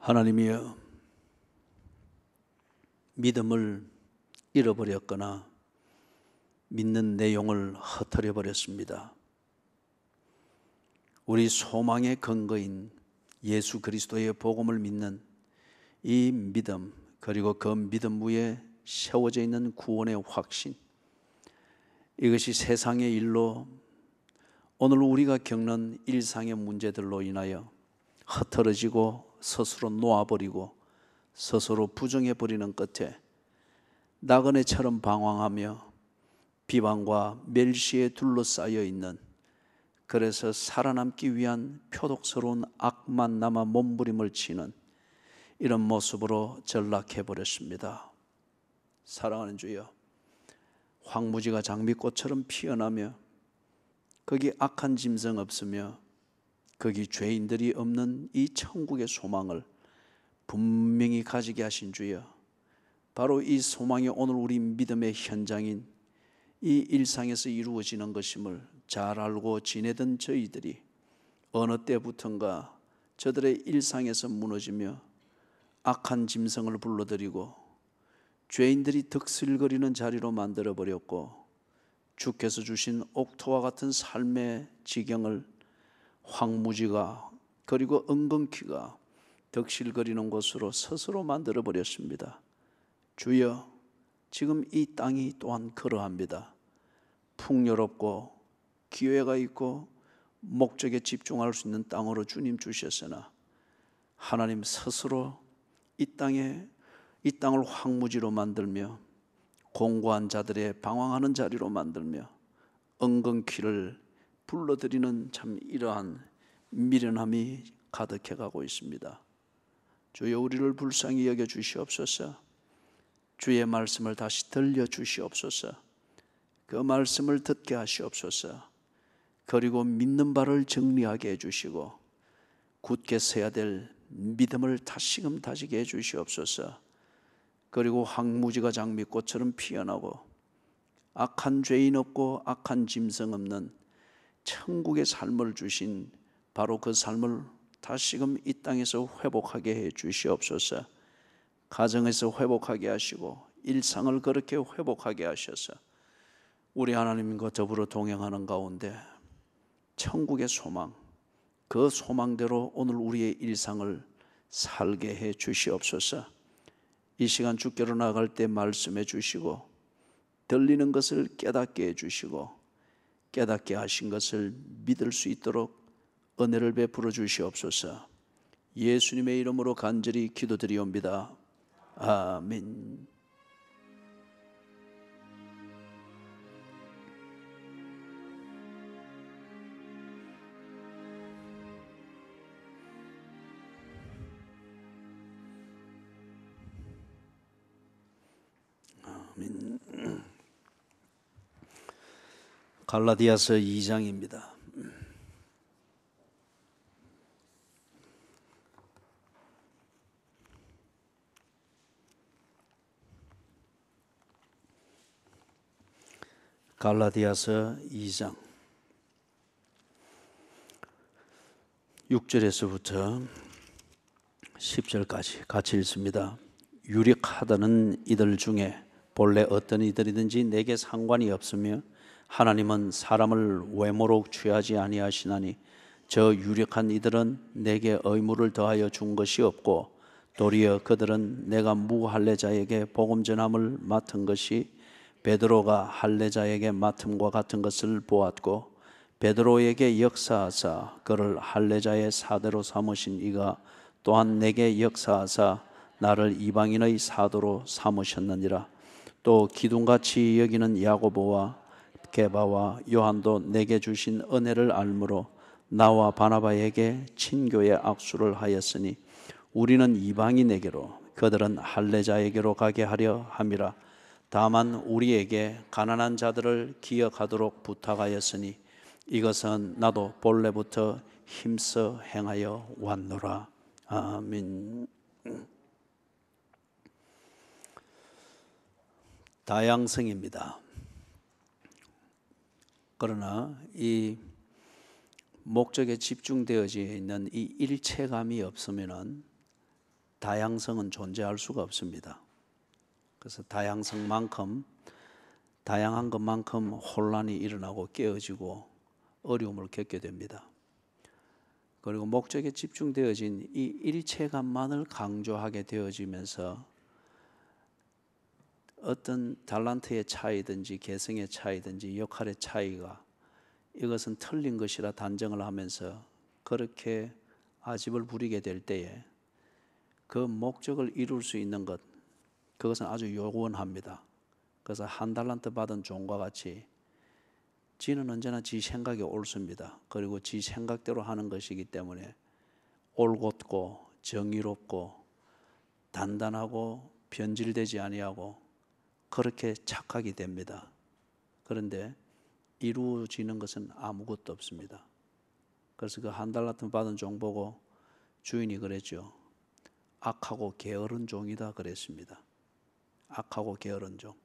하나님이여, 믿음을 잃어버렸거나 믿는 내용을 흩어려 버렸습니다. 우리 소망의 근거인 예수 그리스도의 복음을 믿는 이 믿음, 그리고 그 믿음 위에 세워져 있는 구원의 확신, 이것이 세상의 일로 오늘 우리가 겪는 일상의 문제들로 인하여 흩어지고 스스로 놓아버리고 스스로 부정해버리는 끝에 나그네처럼 방황하며 비방과 멸시에 둘러싸여 있는, 그래서 살아남기 위한 표독스러운 악만 남아 몸부림을 치는 이런 모습으로 전락해버렸습니다. 사랑하는 주여, 황무지가 장미꽃처럼 피어나며 거기 악한 짐승 없으며 거기 죄인들이 없는 이 천국의 소망을 분명히 가지게 하신 주여, 바로 이 소망이 오늘 우리 믿음의 현장인 이 일상에서 이루어지는 것임을 잘 알고 지내던 저희들이 어느 때부턴가 저들의 일상에서 무너지며 악한 짐승을 불러들이고 죄인들이 득실거리는 자리로 만들어버렸고, 주께서 주신 옥토와 같은 삶의 지경을 황무지가 그리고 은근키가 득실거리는 곳으로 스스로 만들어버렸습니다. 주여, 지금 이 땅이 또한 그러합니다. 풍요롭고 기회가 있고 목적에 집중할 수 있는 땅으로 주님 주셨으나 하나님 스스로 이 땅을 황무지로 만들며 공고한 자들의 방황하는 자리로 만들며 은근키를 불러들이는 참 이러한 미련함이 가득해가고 있습니다. 주여, 우리를 불쌍히 여겨 주시옵소서. 주의 말씀을 다시 들려주시옵소서. 그 말씀을 듣게 하시옵소서. 그리고 믿는 바를 정리하게 해주시고 굳게 서야 될 믿음을 다시금 다지게 해주시옵소서. 그리고 황무지가 장미꽃처럼 피어나고 악한 죄인 없고 악한 짐승 없는 천국의 삶을 주신 바로 그 삶을 다시금 이 땅에서 회복하게 해 주시옵소서. 가정에서 회복하게 하시고 일상을 그렇게 회복하게 하셔서 우리 하나님과 더불어 동행하는 가운데 천국의 소망, 그 소망대로 오늘 우리의 일상을 살게 해 주시옵소서. 이 시간 주께로 나갈 때 말씀해 주시고 들리는 것을 깨닫게 해 주시고 깨닫게 하신 것을 믿을 수 있도록 은혜를 베풀어 주시옵소서. 예수님의 이름으로 간절히 기도드리옵니다. 아멘. 아멘. 갈라디아서 2장입니다. 갈라디아서 2장 6절에서부터 10절까지 같이 읽습니다. 유력하다는 이들 중에 본래 어떤 이들이든지 내게 상관이 없으며 하나님은 사람을 외모로 취하지 아니하시나니 저 유력한 이들은 내게 의무를 더하여 준 것이 없고 도리어 그들은 내가 무할례자에게 복음 전함을 맡은 것이 베드로가 할례자에게 맡음과 같은 것을 보았고 베드로에게 역사하사 그를 할례자의 사대로 삼으신 이가 또한 내게 역사하사 나를 이방인의 사도로 삼으셨느니라. 또 기둥같이 여기는 야고보와 게바와 요한도 내게 주신 은혜를 알므로 나와 바나바에게 친교의 악수를 하였으니 우리는 이방인에게로 그들은 할례자에게로 가게 하려 함이라. 다만 우리에게 가난한 자들을 기억하도록 부탁하였으니 이것은 나도 본래부터 힘써 행하여 왔노라. 아멘. 다양성입니다. 그러나 이 목적에 집중되어져 있는 이 일체감이 없으면은 다양성은 존재할 수가 없습니다. 그래서 다양성만큼 다양한 것만큼 혼란이 일어나고 깨어지고 어려움을 겪게 됩니다. 그리고 목적에 집중되어진 이 일체감만을 강조하게 되어지면서 어떤 달란트의 차이든지 개성의 차이든지 역할의 차이가 이것은 틀린 것이라 단정을 하면서 그렇게 아집을 부리게 될 때에 그 목적을 이룰 수 있는 것, 그것은 아주 요원합니다. 그래서 한 달란트 받은 종과 같이 지는 언제나 지 생각이 옳습니다. 그리고 지 생각대로 하는 것이기 때문에 올곧고 정의롭고 단단하고 변질되지 아니하고 그렇게 착하게 됩니다. 그런데 이루어지는 것은 아무것도 없습니다. 그래서 그 한 달란트 받은 종 보고 주인이 그랬죠. 악하고 게으른 종이다 그랬습니다. 악하고 게으른 종.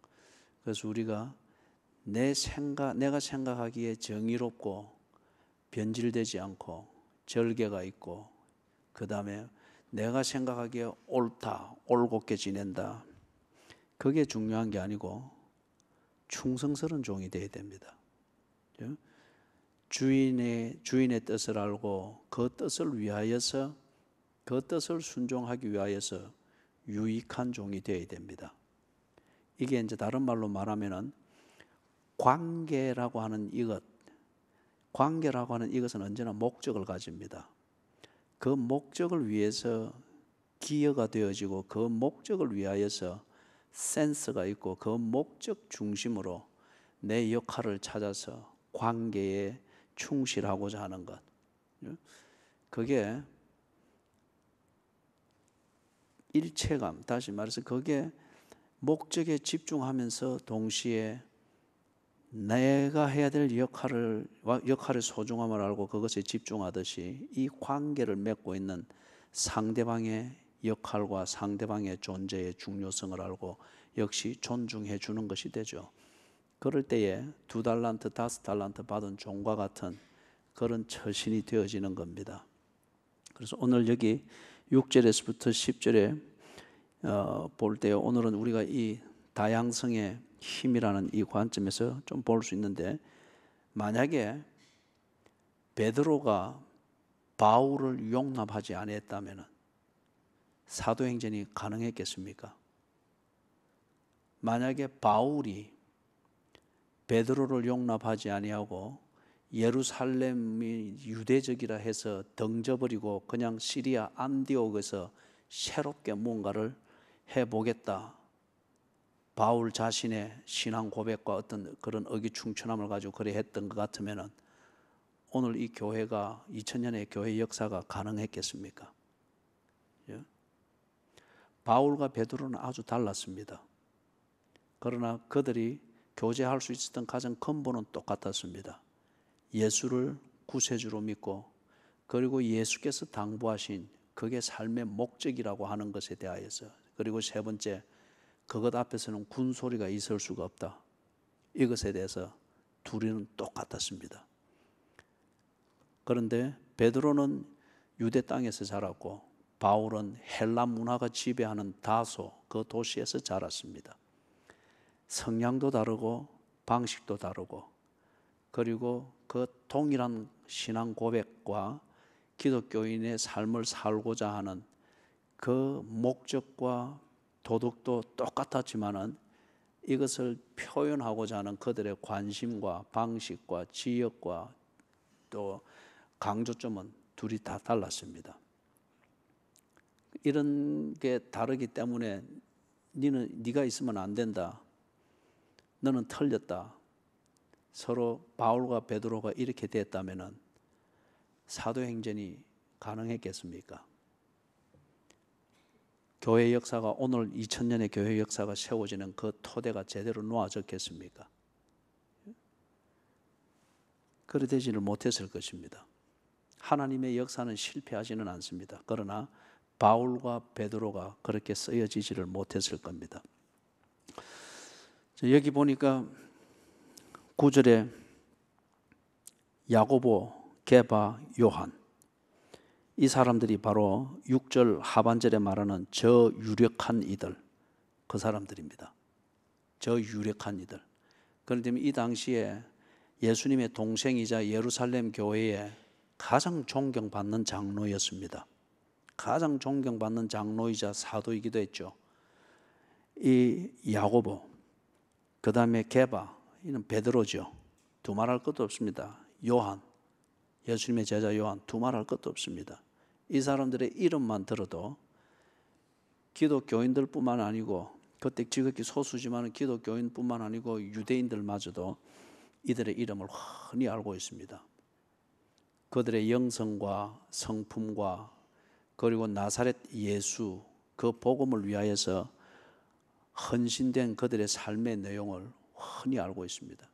그래서 우리가 내가 생각하기에 정의롭고 변질되지 않고 절개가 있고 그 다음에 내가 생각하기에 옳다, 올곧게 지낸다. 그게 중요한 게 아니고 충성스러운 종이 되어야 됩니다. 주인의 뜻을 알고 그 뜻을 위하여서 그 뜻을 순종하기 위하여서 유익한 종이 되어야 됩니다. 이게 이제 다른 말로 말하면은 관계라고 하는 이것은 언제나 목적을 가집니다. 그 목적을 위해서 기여가 되어지고 그 목적을 위하여서 센스가 있고 그 목적 중심으로 내 역할을 찾아서 관계에 충실하고자 하는 것. 그게 일체감, 다시 말해서 그게 목적에 집중하면서 동시에 내가 해야 될 역할의 소중함을 알고 그것에 집중하듯이 이 관계를 맺고 있는 상대방의 역할과 상대방의 존재의 중요성을 알고 역시 존중해 주는 것이 되죠. 그럴 때에 2달란트, 5달란트 받은 종과 같은 그런 처신이 되어지는 겁니다. 그래서 오늘 여기 6절에서부터 10절에 볼 때 오늘은 우리가 이 다양성의 힘이라는 이 관점에서 좀 볼 수 있는데, 만약에 베드로가 바울을 용납하지 아니했다면 사도행전이 가능했겠습니까? 만약에 바울이 베드로를 용납하지 아니하고 예루살렘이 유대적이라 해서 덩져버리고 그냥 시리아 안디옥에서 새롭게 뭔가를 해보겠다, 바울 자신의 신앙 고백과 어떤 그런 의기충천함을 가지고 그래 했던 것 같으면 오늘 이 교회가 2000년의 교회 역사가 가능했겠습니까? 예? 바울과 베드로는 아주 달랐습니다. 그러나 그들이 교제할 수 있었던 가장 근본은 똑같았습니다. 예수를 구세주로 믿고 그리고 예수께서 당부하신 그게 삶의 목적이라고 하는 것에 대하여서, 그리고 세 번째, 그것 앞에서는 군소리가 있을 수가 없다. 이것에 대해서 둘이는 똑같았습니다. 그런데 베드로는 유대 땅에서 자랐고 바울은 헬라 문화가 지배하는 다소 그 도시에서 자랐습니다. 성향도 다르고 방식도 다르고, 그리고 그 동일한 신앙 고백과 기독교인의 삶을 살고자 하는 그 목적과 도덕도 똑같았지만은 이것을 표현하고자 하는 그들의 관심과 방식과 지역과 또 강조점은 둘이 다 달랐습니다. 이런 게 다르기 때문에 네가 있으면 안 된다, 너는 틀렸다, 서로 바울과 베드로가 이렇게 됐다면은 사도행전이 가능했겠습니까? 교회 역사가, 오늘 2000년의 교회 역사가 세워지는 그 토대가 제대로 놓아졌겠습니까? 그리 되지를 못했을 것입니다. 하나님의 역사는 실패하지는 않습니다. 그러나 바울과 베드로가 그렇게 쓰여지지를 못했을 겁니다. 여기 보니까 9절에 야고보, 게바, 요한, 이 사람들이 바로 6절 하반절에 말하는 저 유력한 이들, 그 사람들입니다. 저 유력한 이들. 그런데 이 당시에 예수님의 동생이자 예루살렘 교회에 가장 존경받는 장로였습니다. 가장 존경받는 장로이자 사도이기도 했죠. 이 야고보, 그 다음에 게바, 이는 베드로죠. 두말할 것도 없습니다. 요한, 예수님의 제자 요한, 두말할 것도 없습니다. 이 사람들의 이름만 들어도 기독교인들뿐만 아니고, 그때 지극히 소수지만 기독교인뿐만 아니고 유대인들마저도 이들의 이름을 흔히 알고 있습니다. 그들의 영성과 성품과 그리고 나사렛 예수, 그 복음을 위하여서 헌신된 그들의 삶의 내용을 흔히 알고 있습니다.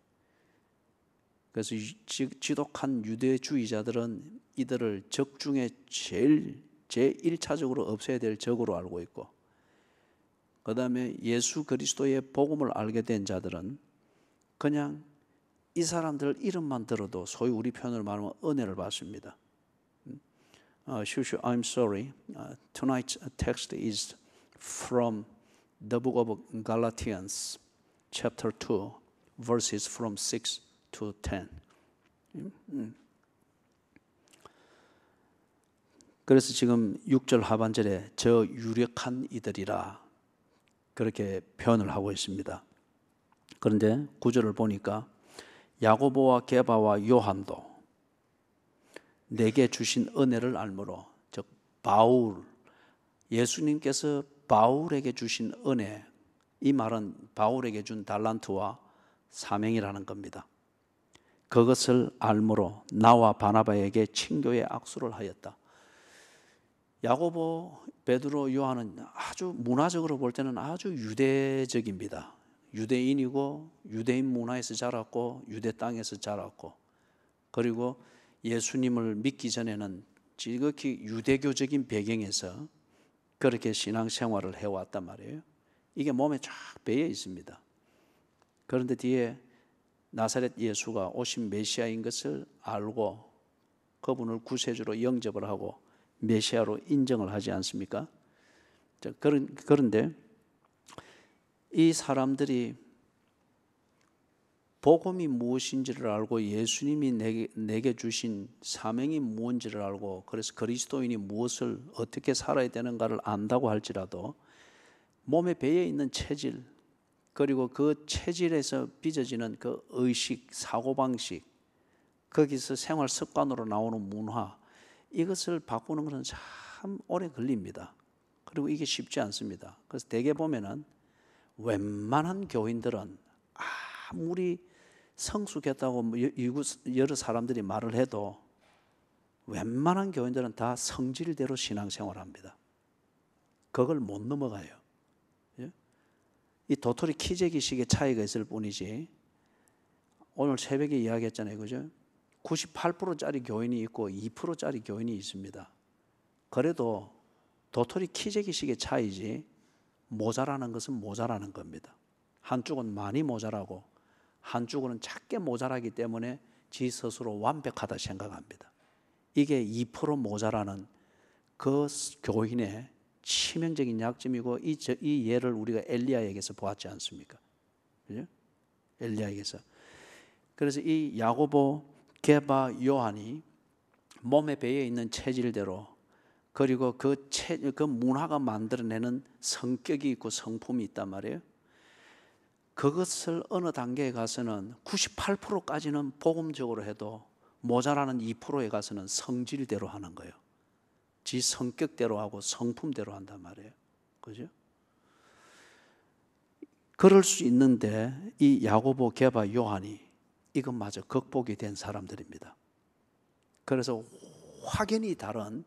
그래서 지독한 유대주의자들은 이들을 적 중에 제1차적으로 없애야 될 적으로 알고 있고, 그 다음에 예수 그리스도의 복음을 알게 된 자들은 그냥 이 사람들 이름만 들어도 소위 우리 표현으로 말하면 은혜를 받습니다. I'm sorry. Tonight's text is from the book of Galatians, chapter 2, verses from 6 to 10. 그래서 지금 6절 하반절에 저 유력한 이들이라 그렇게 표현을 하고 있습니다. 그런데 9절을 보니까 야고보와 게바와 요한도 내게 주신 은혜를 알므로, 즉 바울, 예수님께서 바울에게 주신 은혜, 이 말은 바울에게 준 달란트와 사명이라는 겁니다. 그것을 알므로 나와 바나바에게 친교의 악수를 하였다. 야고보, 베드로, 요한은 아주 문화적으로 볼 때는 아주 유대적입니다. 유대인이고 유대인 문화에서 자랐고 유대 땅에서 자랐고, 그리고 예수님을 믿기 전에는 지극히 유대교적인 배경에서 그렇게 신앙생활을 해왔단 말이에요. 이게 몸에 쫙 배어 있습니다. 그런데 뒤에 나사렛 예수가 오신 메시아인 것을 알고 그분을 구세주로 영접을 하고 메시아로 인정을 하지 않습니까? 그런데 이 사람들이 복음이 무엇인지를 알고 예수님이 내게 주신 사명이 무엇인지를 알고, 그래서 그리스도인이 무엇을 어떻게 살아야 되는가를 안다고 할지라도 몸에 배어 있는 체질, 그리고 그 체질에서 빚어지는 그 의식, 사고방식, 거기서 생활 습관으로 나오는 문화, 이것을 바꾸는 것은 참 오래 걸립니다. 그리고 이게 쉽지 않습니다. 그래서 대개 보면은 웬만한 교인들은 아무리 성숙했다고 여러 사람들이 말을 해도 웬만한 교인들은 다 성질대로 신앙생활합니다. 그걸 못 넘어가요. 이 도토리 키재기식의 차이가 있을 뿐이지, 오늘 새벽에 이야기했잖아요, 그죠? 98%짜리 교인이 있고 2%짜리 교인이 있습니다. 그래도 도토리 키재기식의 차이지 모자라는 것은 모자라는 겁니다. 한쪽은 많이 모자라고 한쪽은 작게 모자라기 때문에 지 스스로 완벽하다 생각합니다. 이게 2% 모자라는 그 교인의 치명적인 약점이고, 이 예를 우리가 엘리야에게서 보았지 않습니까? 그죠? 엘리야에게서. 그래서 이 야고보, 게바, 요한이 몸에 배어 있는 체질대로, 그리고 그 문화가 만들어내는 성격이 있고 성품이 있단 말이에요. 그것을 어느 단계에 가서는 98%까지는 복음적으로 해도 모자라는 2%에 가서는 성질대로 하는 거예요. 지 성격대로 하고 성품대로 한단 말이에요. 그죠? 그럴 수 있는데 이 야고보, 게바, 요한이 이것마저 극복이 된 사람들입니다. 그래서 확연히 다른,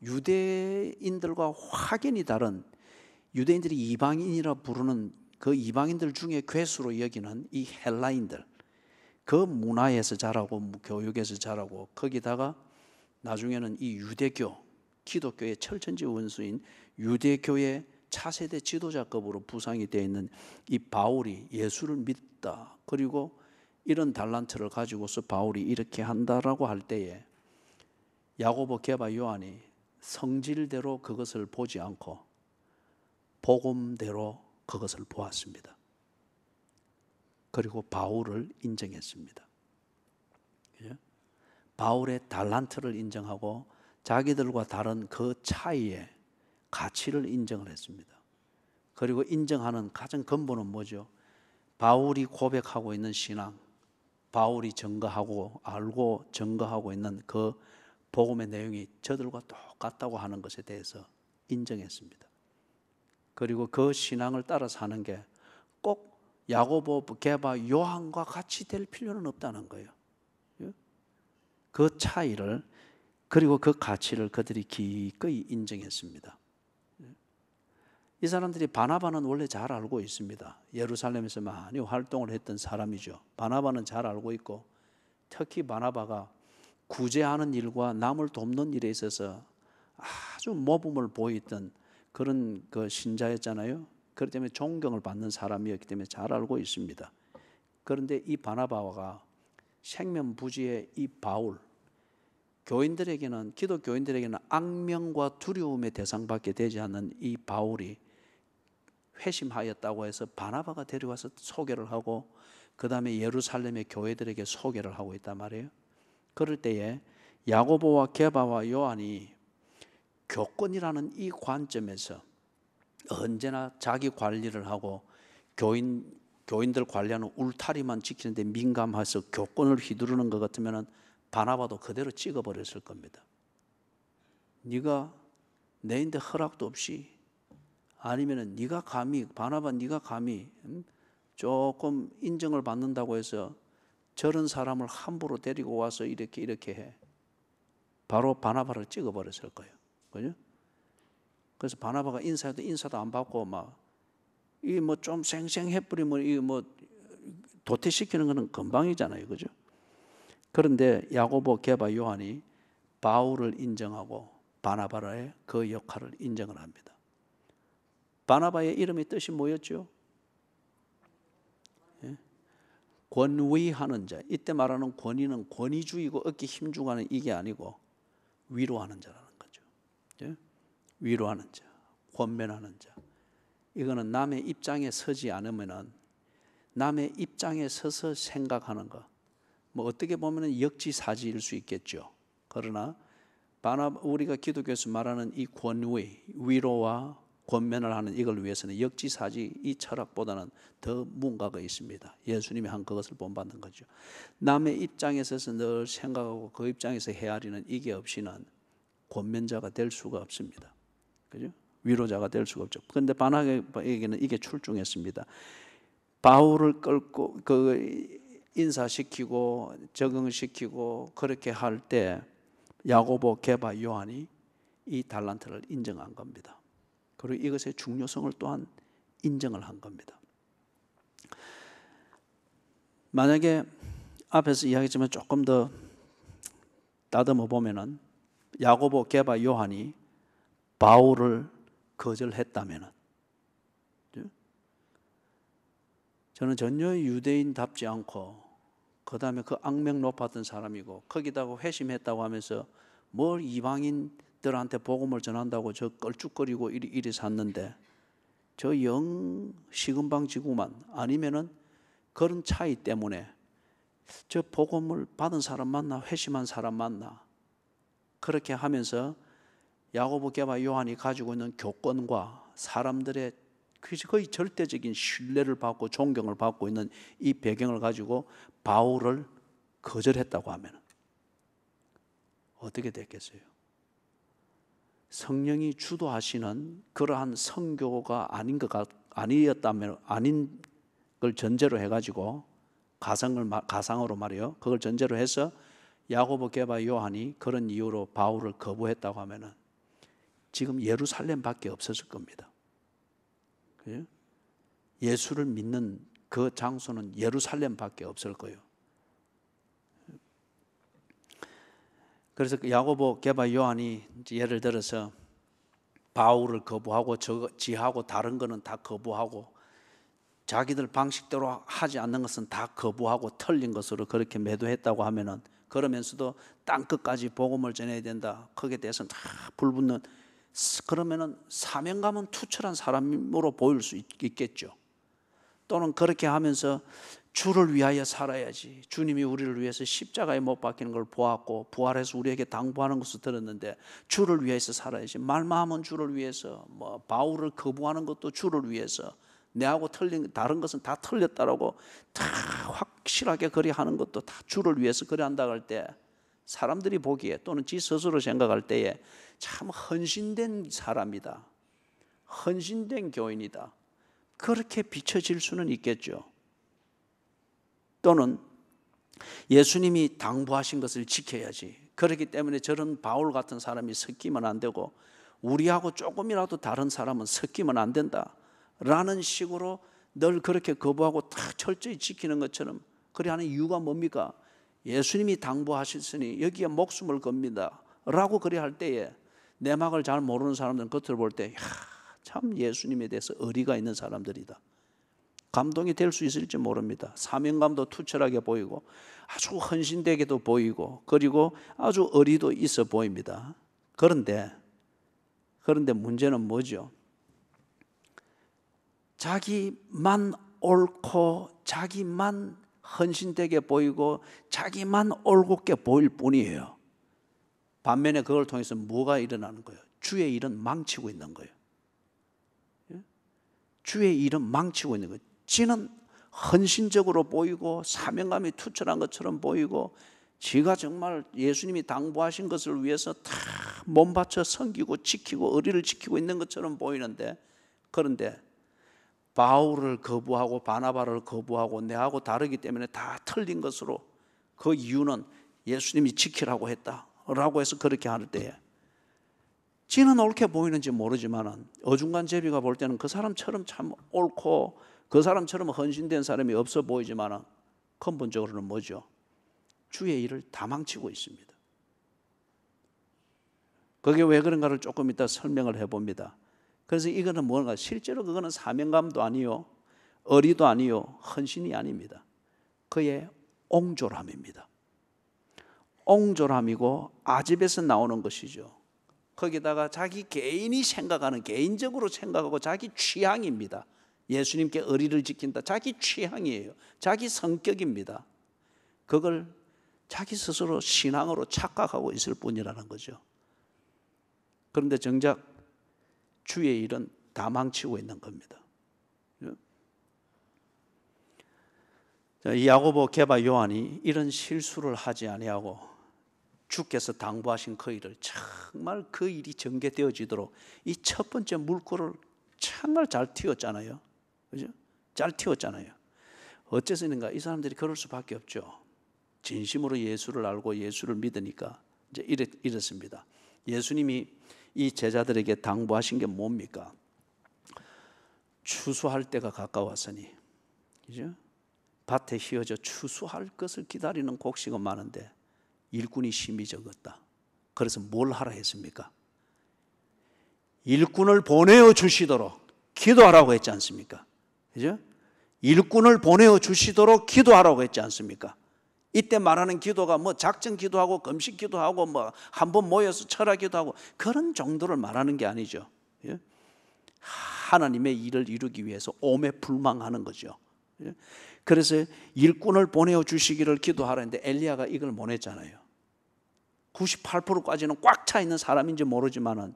유대인들과 확연히 다른, 유대인들이 이방인이라 부르는 그 이방인들 중에 괴수로 여기는 이 헬라인들, 그 문화에서 자라고 교육에서 자라고, 거기다가 나중에는 이 유대교, 기독교의 철천지 원수인 유대교의 차세대 지도자급으로 부상이 되어 있는 이 바울이 예수를 믿다, 그리고 이런 달란트를 가지고서 바울이 이렇게 한다라고 할 때에 야고보, 게바, 요한이 성질대로 그것을 보지 않고 복음대로 그것을 보았습니다. 그리고 바울을 인정했습니다. 바울의 달란트를 인정하고 자기들과 다른 그 차이의 가치를 인정을 했습니다. 그리고 인정하는 가장 근본은 뭐죠? 바울이 고백하고 있는 신앙, 바울이 증거하고 알고 증거하고 있는 그 복음의 내용이 저들과 똑같다고 하는 것에 대해서 인정했습니다. 그리고 그 신앙을 따라 사는 게 꼭 야고보, 게바, 요한과 같이 될 필요는 없다는 거예요. 그 차이를 그리고 그 가치를 그들이 기꺼이 인정했습니다. 이 사람들이 바나바는 원래 잘 알고 있습니다. 예루살렘에서 많이 활동을 했던 사람이죠. 바나바는 잘 알고 있고, 특히 바나바가 구제하는 일과 남을 돕는 일에 있어서 아주 모범을 보였던 그런 그 신자였잖아요. 그렇기 때문에 존경을 받는 사람이었기 때문에 잘 알고 있습니다. 그런데 이 바나바가 생면부지의 이 바울, 교인들에게는, 기독교인들에게는 악명과 두려움의 대상밖에 되지 않는 이 바울이 회심하였다고 해서 바나바가 데려와서 소개를 하고 그 다음에 예루살렘의 교회들에게 소개를 하고 있단 말이에요. 그럴 때에 야고보와 게바와 요한이 교권이라는 이 관점에서 언제나 자기 관리를 하고 교인들 관리하는 울타리만 지키는데 민감해서 교권을 휘두르는 것 같으면 바나바도 그대로 찍어버렸을 겁니다. 네가 내인데 허락도 없이, 아니면은 네가 감히, 바나바 네가 감히 조금 인정을 받는다고 해서 저런 사람을 함부로 데리고 와서 이렇게 해. 바로 바나바를 찍어버렸을 거예요. 그죠? 그래서 바나바가 인사도 안 받고 이 뭐 좀 생생해버리면 이 뭐 도태시키는 거는 금방이잖아요. 그죠? 그런데 야고보, 게바, 요한이 바울을 인정하고 바나바의 그 역할을 인정을 합니다. 바나바의 이름의 뜻이 뭐였죠? 권위하는 자. 이때 말하는 권위는 권위주의고 어깨 힘주고 하는 이게 아니고 위로하는 자라는 거죠. 위로하는 자, 권면하는 자. 이거는 남의 입장에 서지 않으면은, 남의 입장에 서서 생각하는 거, 뭐 어떻게 보면 역지사지일 수 있겠죠. 그러나 우리가 기독교에서 말하는 이 권위, 위로와 권면을 하는 이걸 위해서는 역지사지 이 철학보다는 더 뭔가가 있습니다. 예수님이 한 그것을 본받는 거죠. 남의 입장에 서서 늘 생각하고 그 입장에서 헤아리는 이게 없이는 권면자가 될 수가 없습니다. 그죠? 위로자가 될 수가 없죠. 그런데 바나바에게는 이게 출중했습니다. 바울을 끌고 인사시키고 적응시키고 그렇게 할 때 야고보, 게바, 요한이 이 달란트를 인정한 겁니다. 그리고 이것의 중요성을 또한 인정을 한 겁니다. 만약에 앞에서 이야기했지만 조금 더 다듬어 보면은 야고보, 게바, 요한이 바울을 거절했다면은, 저는 전혀 유대인답지 않고 그 다음에 그 악명 높았던 사람이고 거기다가 회심했다고 하면서 뭘 이방인들한테 복음을 전한다고 저 껄쭉거리고 이리 샀는데 저 영 시금방지구만, 아니면은 그런 차이 때문에 저 복음을 받은 사람 맞나, 회심한 사람 맞나, 그렇게 하면서 야고보, 게바, 요한이 가지고 있는 교권과 사람들의 거의 절대적인 신뢰를 받고 존경을 받고 있는 이 배경을 가지고 바울을 거절했다고 하면 어떻게 됐겠어요? 성령이 주도하시는 그러한 선교가 아닌 걸 전제로 해가지고 가상으로 말이요, 그걸 전제로 해서 야고보, 게바, 요한이 그런 이유로 바울을 거부했다고 하면은 지금 예루살렘밖에 없었을 겁니다. 예수를 믿는 그 장소는 예루살렘밖에 없을 거예요. 그래서 야고보, 게바, 요한이 예를 들어서 바울을 거부하고 지하고 다른 거는 다 거부하고 자기들 방식대로 하지 않는 것은 다 거부하고 틀린 것으로 그렇게 매도했다고 하면은 그러면서도 땅 끝까지 복음을 전해야 된다. 거기에 대해서는 다 불붙는, 그러면은 사명감은 투철한 사람으로 보일 수 있겠죠. 또는 그렇게 하면서 주를 위하여 살아야지. 주님이 우리를 위해서 십자가에 못 박히는 걸 보았고 부활해서 우리에게 당부하는 것을 들었는데 주를 위해서 살아야지. 말만 하면 주를 위해서, 뭐 바울을 거부하는 것도 주를 위해서, 내하고 틀린 다른 것은 다 틀렸다라고 다 확실하게 그리 하는 것도 다 주를 위해서 그리 한다고 할 때, 사람들이 보기에 또는 지 스스로 생각할 때에 참 헌신된 사람이다, 헌신된 교인이다, 그렇게 비춰질 수는 있겠죠. 또는 예수님이 당부하신 것을 지켜야지. 그렇기 때문에 저런 바울 같은 사람이 섞이면 안 되고 우리하고 조금이라도 다른 사람은 섞이면 안 된다 라는 식으로 늘 그렇게 거부하고 다 철저히 지키는 것처럼 그래 하는 이유가 뭡니까? 예수님이 당부하셨으니 여기에 목숨을 겁니다 라고 그래 할 때에 내막을 잘 모르는 사람들은 겉으로 볼 때 참 예수님에 대해서 의리가 있는 사람들이다, 감동이 될 수 있을지 모릅니다. 사명감도 투철하게 보이고 아주 헌신되게도 보이고 그리고 아주 의리도 있어 보입니다. 그런데 문제는 뭐죠? 자기만 옳고 자기만 헌신되게 보이고 자기만 올곧게 보일 뿐이에요. 반면에 그걸 통해서 뭐가 일어나는 거예요? 주의 일은 망치고 있는 거예요. 주의 일은 망치고 있는 거예요. 지는 헌신적으로 보이고 사명감이 투철한 것처럼 보이고 지가 정말 예수님이 당부하신 것을 위해서 다 몸바쳐 섬기고 지키고 의리를 지키고 있는 것처럼 보이는데, 그런데 바울을 거부하고 바나바를 거부하고 내하고 다르기 때문에 다 틀린 것으로, 그 이유는 예수님이 지키라고 했다라고 해서 그렇게 할 때에 지는 옳게 보이는지 모르지만 어중간제비가 볼 때는 그 사람처럼 참 옳고 그 사람처럼 헌신된 사람이 없어 보이지만 근본적으로는 뭐죠? 주의 일을 다 망치고 있습니다. 그게 왜 그런가를 조금 이따 설명을 해봅니다. 그래서 이거는 뭔가 실제로 그거는 사명감도 아니요, 의리도 아니요, 헌신이 아닙니다. 그의 옹졸함입니다. 옹졸함이고 아집에서 나오는 것이죠. 거기다가 자기 개인이 생각하는, 개인적으로 생각하고 자기 취향입니다. 예수님께 의리를 지킨다, 자기 취향이에요. 자기 성격입니다. 그걸 자기 스스로 신앙으로 착각하고 있을 뿐이라는 거죠. 그런데 정작 주의 일은 다 망치고 있는 겁니다. 이 야고보, 게바, 요한이 이런 실수를 하지 아니하고 주께서 당부하신 그 일을 정말 그 일이 전개되어지도록 이 첫 번째 물꼬를 정말 잘 틔웠잖아요. 그죠? 잘 틔웠잖아요. 어째서인가? 이 사람들이 그럴 수밖에 없죠. 진심으로 예수를 알고 예수를 믿으니까 이제 이렇습니다. 예수님이 이 제자들에게 당부하신 게 뭡니까? 추수할 때가 가까웠으니, 그죠? 밭에 휘어져 추수할 것을 기다리는 곡식은 많은데 일꾼이 심히 적었다. 그래서 뭘 하라 했습니까? 일꾼을 보내어 주시도록 기도하라고 했지 않습니까? 그죠? 일꾼을 보내어 주시도록 기도하라고 했지 않습니까? 이때 말하는 기도가 뭐 작정 기도하고 금식 기도하고 뭐 한번 모여서 철학 기도하고 그런 정도를 말하는 게 아니죠. 하나님의 일을 이루기 위해서 오매불망하는 거죠. 그래서 일꾼을 보내어 주시기를 기도하라는데 엘리야가 이걸 못 했잖아요. 98%까지는 꽉 차 있는 사람인지 모르지만은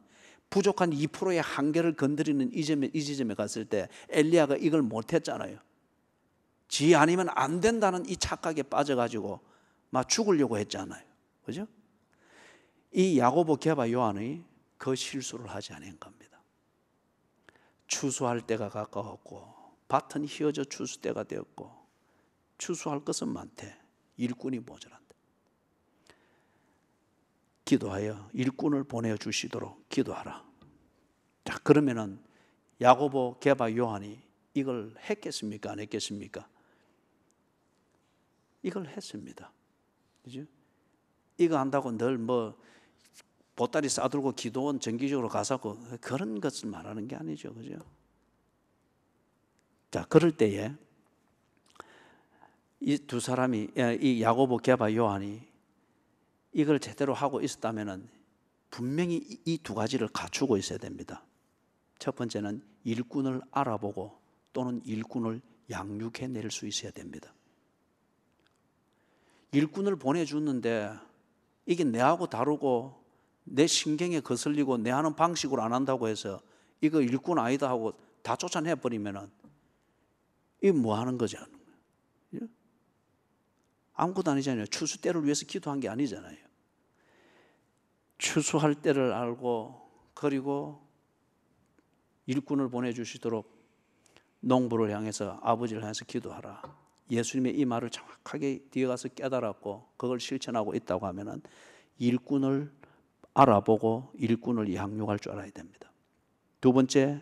부족한 2%의 한계를 건드리는 이 지점에 갔을 때 엘리야가 이걸 못 했잖아요. 지 아니면 안 된다는 이 착각에 빠져가지고 막 죽으려고 했잖아요. 그죠? 이 야고보, 게바, 요한이 그 실수를 하지 않은 겁니다. 추수할 때가 가까웠고 밭은 휘어져 추수 때가 되었고 추수할 것은 많대, 일꾼이 모자란다. 기도하여 일꾼을 보내어 주시도록 기도하라. 자, 그러면은 야고보, 게바, 요한이 이걸 했겠습니까? 안 했겠습니까? 이걸 했습니다. 그죠? 이거 한다고 늘 뭐 보따리 싸들고 기도원 정기적으로 가서 그런 것을 말하는 게 아니죠. 그죠? 자, 그럴 때에 이 두 사람이, 이 야고보, 게바, 요한이 이걸 제대로 하고 있었다면 분명히 이 두 가지를 갖추고 있어야 됩니다. 첫 번째는 일꾼을 알아보고 또는 일꾼을 양육해낼 수 있어야 됩니다. 일꾼을 보내주는데 이게 내하고 다르고 내 신경에 거슬리고 내 하는 방식으로 안 한다고 해서 이거 일꾼 아니다 하고 다 쫓아내버리면은 이게 뭐 하는 거죠? 아무것도 아니잖아요. 추수 때를 위해서 기도한 게 아니잖아요. 추수할 때를 알고 그리고 일꾼을 보내주시도록 농부를 향해서 아버지를 향해서 기도하라. 예수님의 이 말을 정확하게 뒤에 가서 깨달았고 그걸 실천하고 있다고 하면은 일꾼을 알아보고 일꾼을 양육할 줄 알아야 됩니다. 두 번째,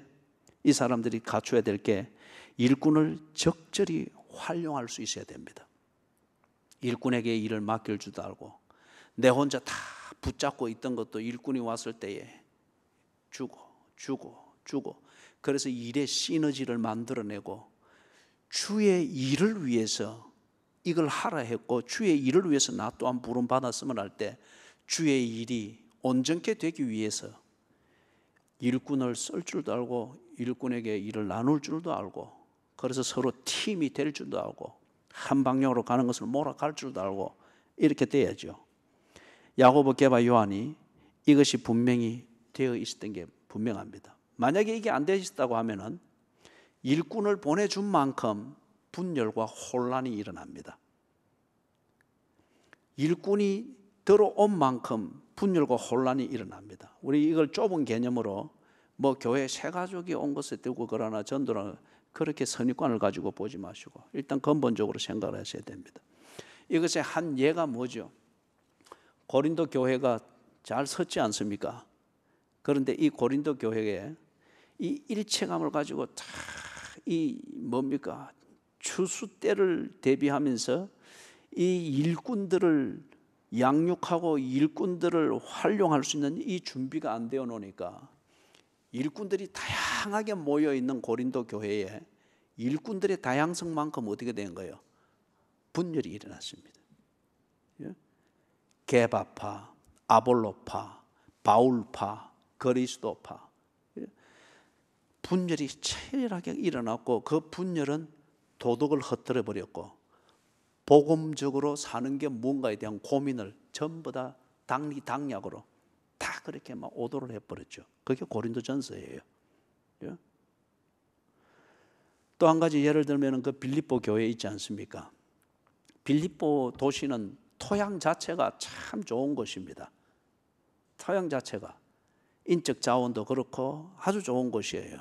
이 사람들이 갖춰야 될 게 일꾼을 적절히 활용할 수 있어야 됩니다. 일꾼에게 일을 맡길 줄도 알고 내 혼자 다 붙잡고 있던 것도 일꾼이 왔을 때에 주고 그래서 일의 시너지를 만들어내고 주의 일을 위해서 이걸 하라 했고 주의 일을 위해서 나 또한 부름받았음을 할 때 주의 일이 온전케 되기 위해서 일꾼을 쓸 줄도 알고 일꾼에게 일을 나눌 줄도 알고 그래서 서로 팀이 될 줄도 알고 한 방향으로 가는 것을 몰아갈 줄도 알고 이렇게 돼야죠. 야고보, 게바, 요한이 이것이 분명히 되어 있었던 게 분명합니다. 만약에 이게 안 되어 있었다고 하면은 일꾼을 보내준 만큼 분열과 혼란이 일어납니다. 일꾼이 들어온 만큼 분열과 혼란이 일어납니다. 우리 이걸 좁은 개념으로 뭐 교회 새 가족이 온 것에 뜨고 그러나 전도는 그렇게 선입관을 가지고 보지 마시고 일단 근본적으로 생각을 하셔야 됩니다. 이것의 한 예가 뭐죠? 고린도 교회가 잘 섰지 않습니까? 그런데 이 고린도 교회에 이 일체감을 가지고 다 이 뭡니까? 추수 때를 대비하면서 이 일꾼들을 양육하고 일꾼들을 활용할 수 있는 이 준비가 안 되어 놓으니까 일꾼들이 다양하게 모여 있는 고린도 교회에 일꾼들의 다양성만큼 어떻게 된 거예요? 분열이 일어났습니다. 게바파, 아볼로파, 바울파, 그리스도파 분열이 치열하게 일어났고 그 분열은 도덕을 흩뜨려 버렸고 복음적으로 사는 게 뭔가에 대한 고민을 전부 다 당리당략으로 다 그렇게 막 오도를 해버렸죠. 그게 고린도전서예요. 또 한 가지 예를 들면 그 빌립보 교회 있지 않습니까? 빌립보 도시는 토양 자체가 참 좋은 곳입니다. 토양 자체가 인적 자원도 그렇고 아주 좋은 곳이에요.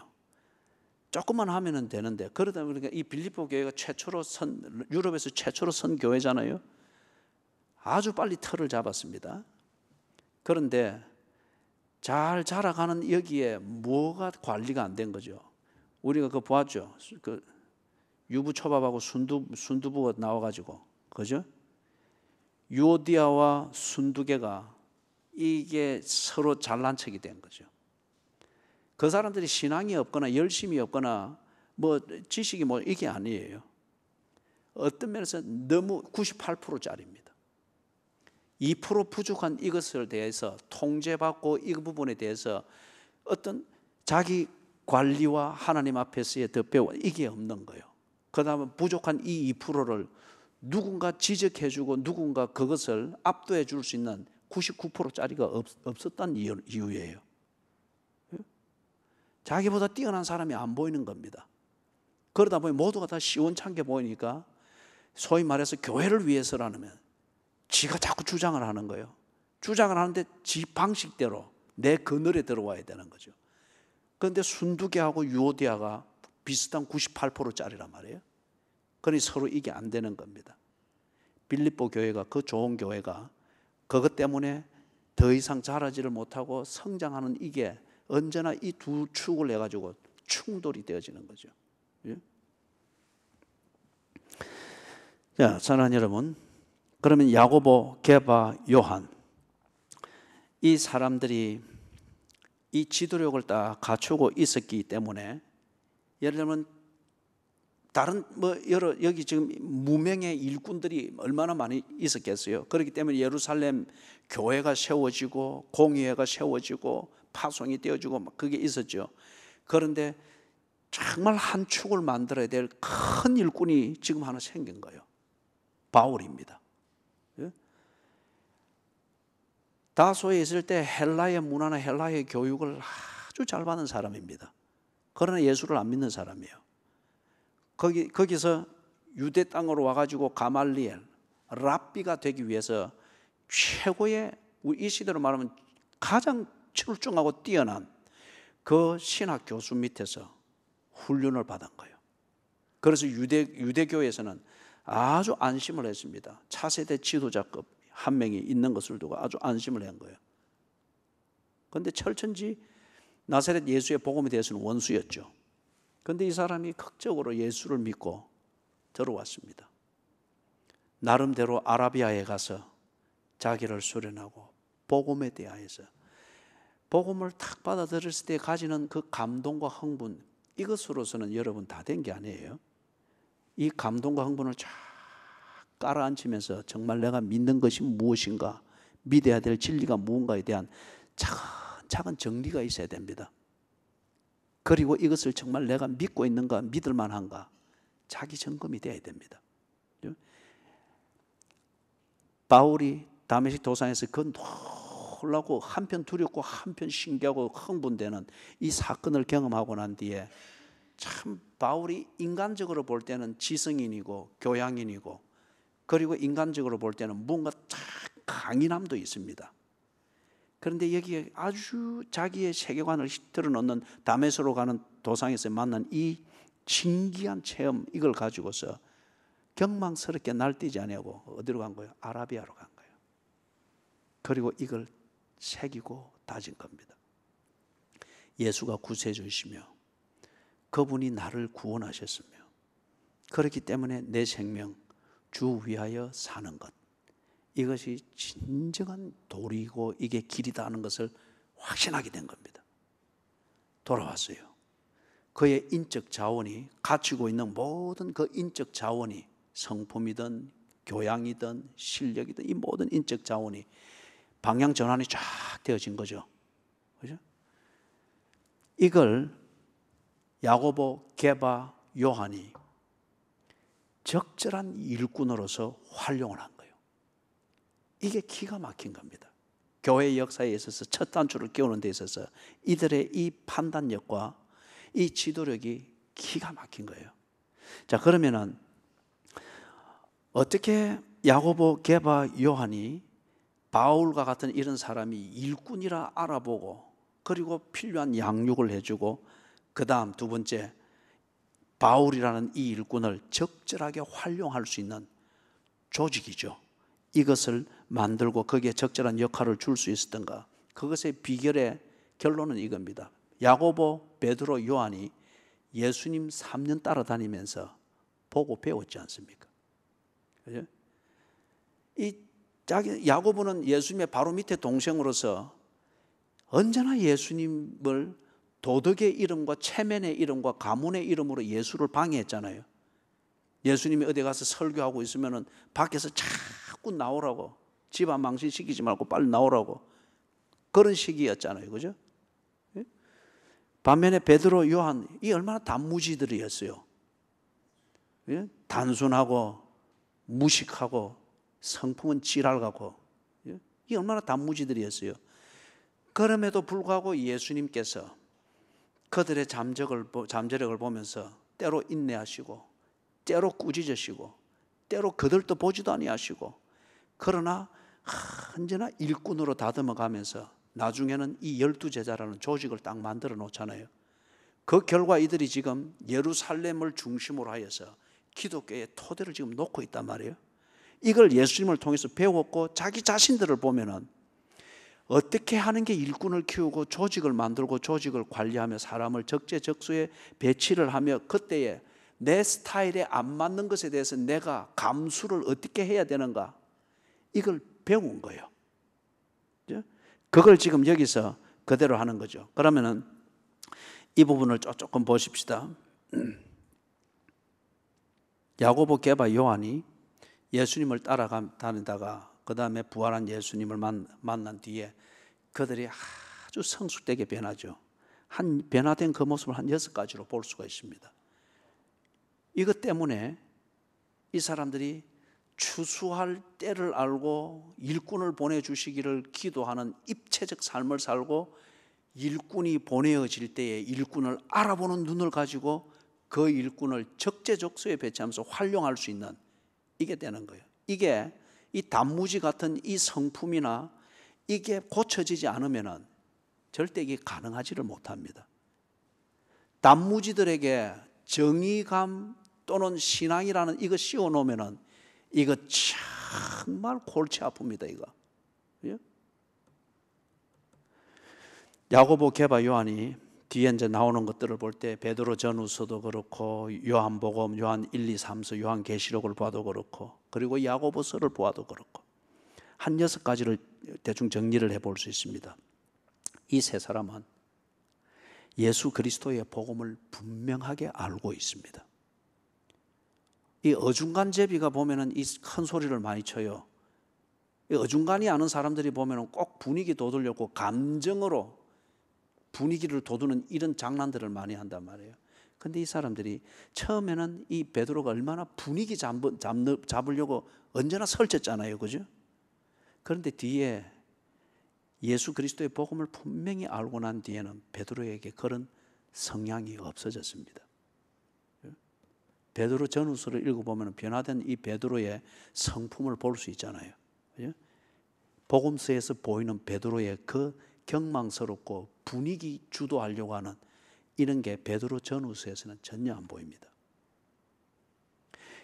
조금만 하면 되는데 그러다 보니까 이 빌립보 교회가 유럽에서 최초로 선 교회잖아요. 아주 빨리 틀을 잡았습니다. 그런데 잘 자라가는 여기에 뭐가 관리가 안 된 거죠. 우리가 그거 보았죠. 그 유부초밥하고 순두부가 나와가지고 그죠? 유오디아와 순두개가 이게 서로 잘난 척이 된 거죠. 그 사람들이 신앙이 없거나 열심이 없거나 뭐 지식이 뭐 이게 아니에요. 어떤 면에서 너무 98%짜리입니다. 2% 부족한 이것을 대해서 통제받고 이 부분에 대해서 어떤 자기 관리와 하나님 앞에서의 덧배워 이게 없는 거예요. 그 다음에 부족한 이 2%를 누군가 지적해주고 누군가 그것을 압도해 줄 수 있는 99%짜리가 없었던 이유예요. 자기보다 뛰어난 사람이 안 보이는 겁니다. 그러다 보니 모두가 다 시원찮게 보이니까 소위 말해서 교회를 위해서라면 지가 자꾸 주장을 하는 거예요. 주장을 하는데 지 방식대로 내 그늘에 들어와야 되는 거죠. 그런데 순두개하고 유오디아가 비슷한 98%짜리란 말이에요. 그러니 서로 이게 안 되는 겁니다. 빌립보 교회가 그 좋은 교회가 그것 때문에 더 이상 자라지를 못하고 성장하는 이게 언제나 이 두 축을 해가지고 충돌이 되어지는 거죠. 예? 자, 사랑하는 여러분, 그러면 야고보, 게바, 요한 이 사람들이 이 지도력을 다 갖추고 있었기 때문에 예를 들면 다른 여기 지금 무명의 일꾼들이 얼마나 많이 있었겠어요. 그렇기 때문에 예루살렘 교회가 세워지고 공의회가 세워지고 파송이 되어지고 막 그게 있었죠. 그런데 정말 한 축을 만들어야 될 큰 일꾼이 지금 하나 생긴 거예요. 바울입니다. 다소에 있을 때 헬라의 문화나 헬라의 교육을 아주 잘 받은 사람입니다. 그러나 예수를 안 믿는 사람이에요. 거기서 유대 땅으로 와가지고 가말리엘, 랍비가 되기 위해서 최고의, 이 시대로 말하면 가장 출중하고 뛰어난 그 신학 교수 밑에서 훈련을 받은 거예요. 그래서 유대교에서는 아주 안심을 했습니다. 차세대 지도자급 한 명이 있는 것을 두고 아주 안심을 한 거예요. 그런데 철천지 나사렛 예수의 복음에 대해서는 원수였죠. 그런데 이 사람이 극적으로 예수를 믿고 들어왔습니다. 나름대로 아라비아에 가서 자기를 수련하고 복음에 대하여서 복음을 탁 받아들였을 때 가지는 그 감동과 흥분, 이것으로서는 여러분 다 된 게 아니에요. 이 감동과 흥분을 쫙 깔아앉히면서 정말 내가 믿는 것이 무엇인가, 믿어야 될 진리가 무언가에 대한 차근차근 정리가 있어야 됩니다. 그리고 이것을 정말 내가 믿고 있는가, 믿을 만한가, 자기 점검이 돼야 됩니다. 바울이 다메섹 도상에서 그 놀라고 한편 두렵고 한편 신기하고 흥분되는 이 사건을 경험하고 난 뒤에 참 바울이 인간적으로 볼 때는 지성인이고 교양인이고, 그리고 인간적으로 볼 때는 뭔가 강인함도 있습니다. 그런데 여기에 아주 자기의 세계관을 드러놓는 다메섹으로 가는 도상에서 만난 이 신기한 체험, 이걸 가지고서 경망스럽게 날뛰지 아니하고 어디로 간 거예요? 아라비아로 간 거예요. 그리고 이걸 새기고 다진 겁니다. 예수가 구세주이시며 그분이 나를 구원하셨으며, 그렇기 때문에 내 생명 주 위하여 사는 것, 이것이 진정한 도리고 이게 길이다 하는 것을 확신하게 된 겁니다. 돌아왔어요. 그의 인적 자원이, 갖추고 있는 모든 그 인적 자원이, 성품이든 교양이든 실력이든 이 모든 인적 자원이 방향 전환이 쫙 되어진 거죠. 그죠? 이걸 야고보, 게바, 요한이 적절한 일꾼으로서 활용을 한 거예요. 이게 기가 막힌 겁니다. 교회 역사에 있어서 첫 단추를 끼우는 데 있어서 이들의 이 판단력과 이 지도력이 기가 막힌 거예요. 자, 그러면은 어떻게 야고보, 게바, 요한이 바울과 같은 이런 사람이 일꾼이라 알아보고, 그리고 필요한 양육을 해주고, 그 다음 두 번째, 바울이라는 이 일꾼을 적절하게 활용할 수 있는 조직이죠. 이것을 만들고 거기에 적절한 역할을 줄 수 있었던가. 그것의 비결의 결론은 이겁니다. 야고보, 베드로, 요한이 예수님 3년 따라다니면서 보고 배웠지 않습니까? 그죠? 야고보는 예수님의 바로 밑에 동생으로서 언제나 예수님을 도덕의 이름과 체면의 이름과 가문의 이름으로 예수를 방해했잖아요. 예수님이 어디 가서 설교하고 있으면 밖에서 자꾸 나오라고, 집안 망신시키지 말고 빨리 나오라고, 그런 시기였잖아요. 그죠? 반면에 베드로, 요한, 이 얼마나 단무지들이었어요. 단순하고 무식하고 성품은 지랄가고, 이 얼마나 단무지들이었어요. 그럼에도 불구하고 예수님께서 그들의 잠재력을 보면서 때로 인내하시고, 때로 꾸짖으시고, 때로 그들도 보지도 아니하시고, 그러나 언제나 일꾼으로 다듬어가면서 나중에는 이 12제자라는 조직을 딱 만들어 놓잖아요. 그 결과 이들이 지금 예루살렘을 중심으로 하여서 기독교의 토대를 지금 놓고 있단 말이에요. 이걸 예수님을 통해서 배웠고, 자기 자신들을 보면은 어떻게 하는 게 일꾼을 키우고 조직을 만들고 조직을 관리하며 사람을 적재적소에 배치를 하며 그때에 내 스타일에 안 맞는 것에 대해서 내가 감수를 어떻게 해야 되는가, 이걸 배운 거예요. 그걸 지금 여기서 그대로 하는 거죠. 그러면은 이 부분을 조금 보십시다. 야고보, 게바, 요한이 예수님을 따라다니다가 그 다음에 부활한 예수님을 만난 뒤에 그들이 아주 성숙되게 변하죠. 변화된 그 모습을 한 6가지로 볼 수가 있습니다. 이것 때문에 이 사람들이 추수할 때를 알고 일꾼을 보내주시기를 기도하는 입체적 삶을 살고, 일꾼이 보내어질 때에 일꾼을 알아보는 눈을 가지고 그 일꾼을 적재적소에 배치하면서 활용할 수 있는, 이게 되는 거예요. 이게 이 단무지 같은 이 성품이나 이게 고쳐지지 않으면 절대 이게 가능하지를 못합니다. 단무지들에게 정의감 또는 신앙이라는 이거 씌워놓으면 이거 정말 골치 아픕니다. 이거. 야고보, 게바, 요한이 뒤에 이제 나오는 것들을 볼 때 베드로 전후서도 그렇고 요한복음, 요한 1, 2, 3서, 요한계시록을 봐도 그렇고 그리고 야고보서를 보아도 그렇고 한 6가지를 대충 정리를 해볼 수 있습니다. 이 세 사람은 예수 그리스도의 복음을 분명하게 알고 있습니다. 이 어중간제비가 보면은 이 큰 소리를 많이 쳐요. 이 어중간히 아는 사람들이 보면은 꼭 분위기 돋으려고 감정으로 분위기를 돋우는 이런 장난들을 많이 한단 말이에요. 근데 이 사람들이 처음에는 이 베드로가 얼마나 분위기 잡으려고 언제나 설쳤잖아요. 그죠? 그런데 뒤에 예수 그리스도의 복음을 분명히 알고 난 뒤에는 베드로에게 그런 성향이 없어졌습니다. 베드로 전후서를 읽어보면 변화된 이 베드로의 성품을 볼 수 있잖아요. 그죠? 복음서에서 보이는 베드로의 그 경망스럽고 분위기 주도하려고 하는 이런 게 베드로 전후서에서는 전혀 안 보입니다.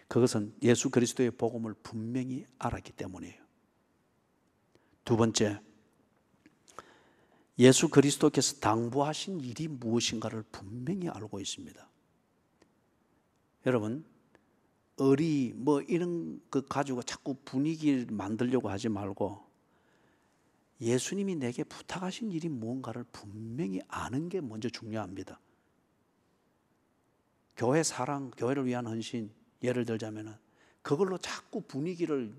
그것은 예수 그리스도의 복음을 분명히 알았기 때문이에요. 두 번째, 예수 그리스도께서 당부하신 일이 무엇인가를 분명히 알고 있습니다. 여러분, 이런 거 가지고 자꾸 분위기를 만들려고 하지 말고 예수님이 내게 부탁하신 일이 무언가를 분명히 아는 게 먼저 중요합니다. 교회 사랑, 교회를 위한 헌신, 예를 들자면은 그걸로 자꾸 분위기를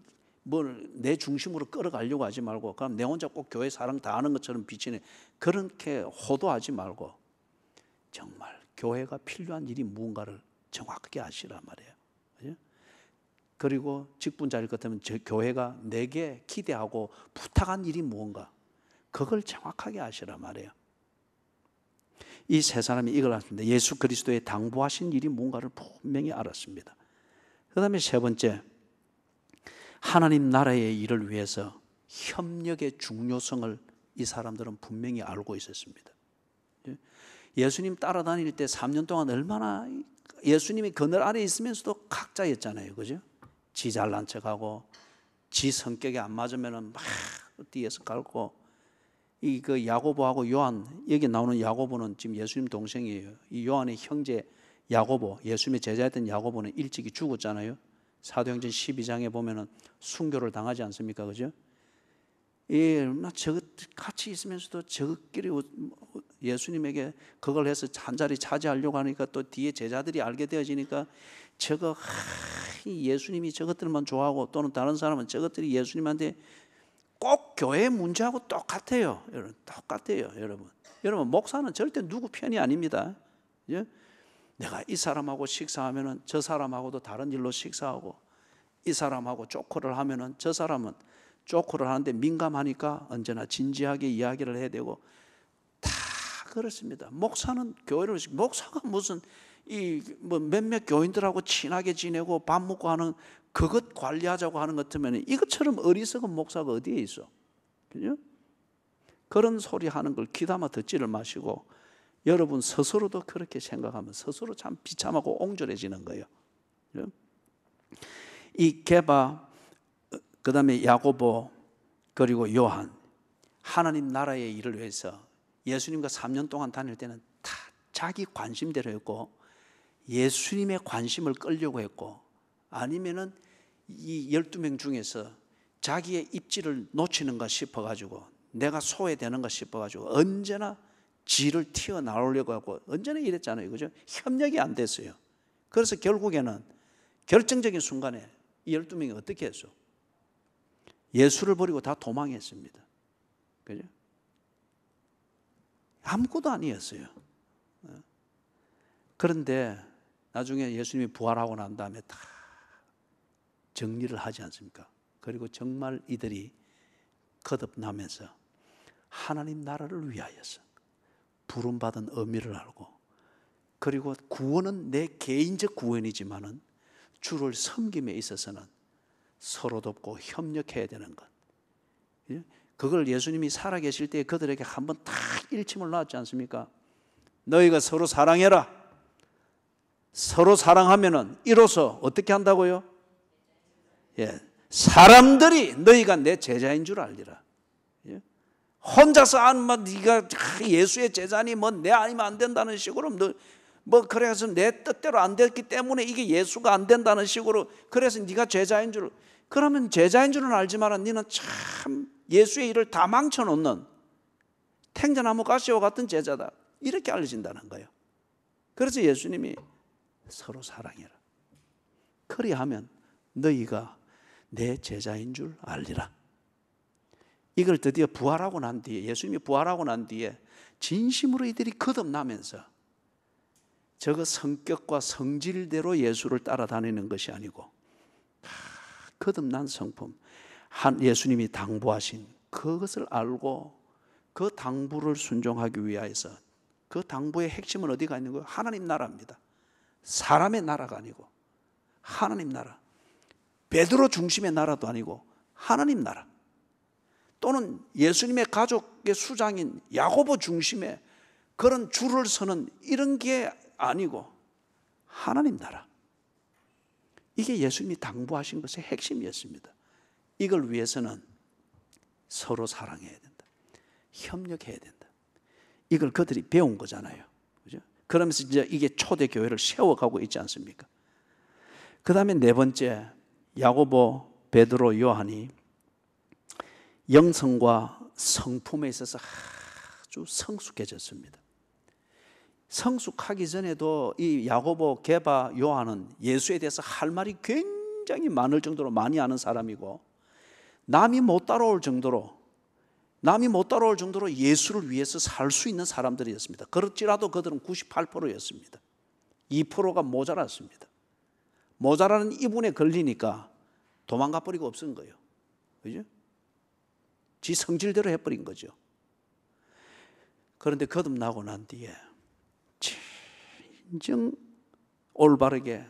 내 중심으로 끌어가려고 하지 말고, 그럼 내 혼자 꼭 교회 사랑 다 하는 것처럼 비치네, 그렇게 호도하지 말고 정말 교회가 필요한 일이 무언가를 정확하게 아시란 말이에요. 그죠? 그리고 직분자일 것 같으면 교회가 내게 기대하고 부탁한 일이 무언가, 그걸 정확하게 아시란 말이에요. 이 세 사람이 이걸 알았습니다. 예수 그리스도의 당부하신 일이 무언가를 분명히 알았습니다. 그 다음에 세 번째, 하나님 나라의 일을 위해서 협력의 중요성을 이 사람들은 분명히 알고 있었습니다. 예수님 따라다닐 때 3년 동안 얼마나 예수님이 그늘 아래 있으면서도 각자였잖아요. 그죠? 지 잘난 척하고 지 성격에 안 맞으면은 막 뒤에서 갈고, 그 야고보하고 요한, 여기 나오는 야고보는 지금 예수님 동생이에요. 이 요한의 형제 야고보, 예수님의 제자였던 야고보는 일찍이 죽었잖아요. 사도행전 12장에 보면은 순교를 당하지 않습니까? 그죠? 같이 있으면서도 저끼리 예수님에게 그걸 해서 한 자리 차지하려고 하니까 또 뒤에 제자들이 알게 되어지니까 예수님이 저것들만 좋아하고 또는 다른 사람은 저것들이 예수님한테 꼭 교회 문제하고 똑같아요. 여러분, 똑같아요. 여러분, 목사는 절대 누구 편이 아닙니다. 예? 내가 이 사람하고 식사하면은 저 사람하고도 다른 일로 식사하고, 이 사람하고 쪼코를 하면은 저 사람은 쪼코를 하는데 민감하니까 언제나 진지하게 이야기를 해야 되고, 다 그렇습니다. 목사가 무슨 몇몇 교인들하고 친하게 지내고 밥 먹고 하는 그것 관리하자고 하는 것 같으면 이것처럼 어리석은 목사가 어디에 있어? 그죠? 그런 소리 하는 걸 귀담아 듣지를 마시고 여러분 스스로도 그렇게 생각하면 스스로 참 비참하고 옹졸해지는 거예요. 그죠? 이 게바, 그 다음에 야고보, 그리고 요한, 하나님 나라의 일을 위해서 예수님과 3년 동안 다닐 때는 다 자기 관심대로 했고, 예수님의 관심을 끌려고 했고, 아니면은 이 12명 중에서 자기의 입지를 놓치는가 싶어가지고, 내가 소외되는가 싶어가지고 언제나 지를 튀어나오려고 하고 언제나 이랬잖아요. 그죠? 협력이 안 됐어요. 그래서 결국에는 결정적인 순간에 이 12명이 어떻게 했어? 예수를 버리고 다 도망했습니다. 그죠? 아무것도 아니었어요. 그런데 나중에 예수님이 부활하고 난 다음에 다 정리를 하지 않습니까? 그리고 정말 이들이 거듭나면서 하나님 나라를 위하여서 부름받은 의미를 알고, 그리고 구원은 내 개인적 구원이지만은 주를 섬김에 있어서는 서로 돕고 협력해야 되는 것. 그걸 예수님이 살아계실 때 그들에게 한번 딱 일침을 놨지 않습니까? 너희가 서로 사랑해라. 서로 사랑하면은 이로써 어떻게 한다고요? 예, 사람들이 너희가 내 제자인 줄 알리라. 예? 혼자서 네가 예수의 제자니 내 아니면 안 된다는 식으로 그래서 내 뜻대로 안 됐기 때문에 이게 예수가 안 된다는 식으로, 그래서 네가 제자인 줄, 그러면 제자인 줄은 알지만 너는 참 예수의 일을 다 망쳐놓는 탱자나무 가시와 같은 제자다, 이렇게 알려진다는 거예요. 그래서 예수님이 서로 사랑해라. 그리하면 너희가 내 제자인 줄 알리라. 이걸 드디어 부활하고 난 뒤에, 예수님이 부활하고 난 뒤에 진심으로 이들이 거듭나면서 저거 성격과 성질대로 예수를 따라다니는 것이 아니고 거듭난 성품, 예수님이 당부하신 그것을 알고 그 당부를 순종하기 위하여서, 그 당부의 핵심은 어디가 있는 거예요? 하나님 나라입니다. 사람의 나라가 아니고 하나님 나라, 베드로 중심의 나라도 아니고 하나님 나라, 또는 예수님의 가족의 수장인 야고보 중심의 그런 줄을 서는 이런 게 아니고 하나님 나라. 이게 예수님이 당부하신 것의 핵심이었습니다. 이걸 위해서는 서로 사랑해야 된다, 협력해야 된다. 이걸 그들이 배운 거잖아요. 그죠? 그러면서 이제 이게 초대 교회를 세워가고 있지 않습니까? 그 다음에 네 번째, 야고보, 베드로, 요한이 영성과 성품에 있어서 아주 성숙해졌습니다. 성숙하기 전에도 이 야고보, 게바, 요한은 예수에 대해서 할 말이 굉장히 많을 정도로 많이 아는 사람이고, 남이 못 따라올 정도로 예수를 위해서 살 수 있는 사람들이었습니다. 그렇지라도 그들은 98%였습니다. 2%가 모자랐습니다. 모자라는 이분에 걸리니까 도망가 버리고 없은 거예요. 그죠? 지 성질대로 해버린 거죠. 그런데 거듭나고 난 뒤에 진정 올바르게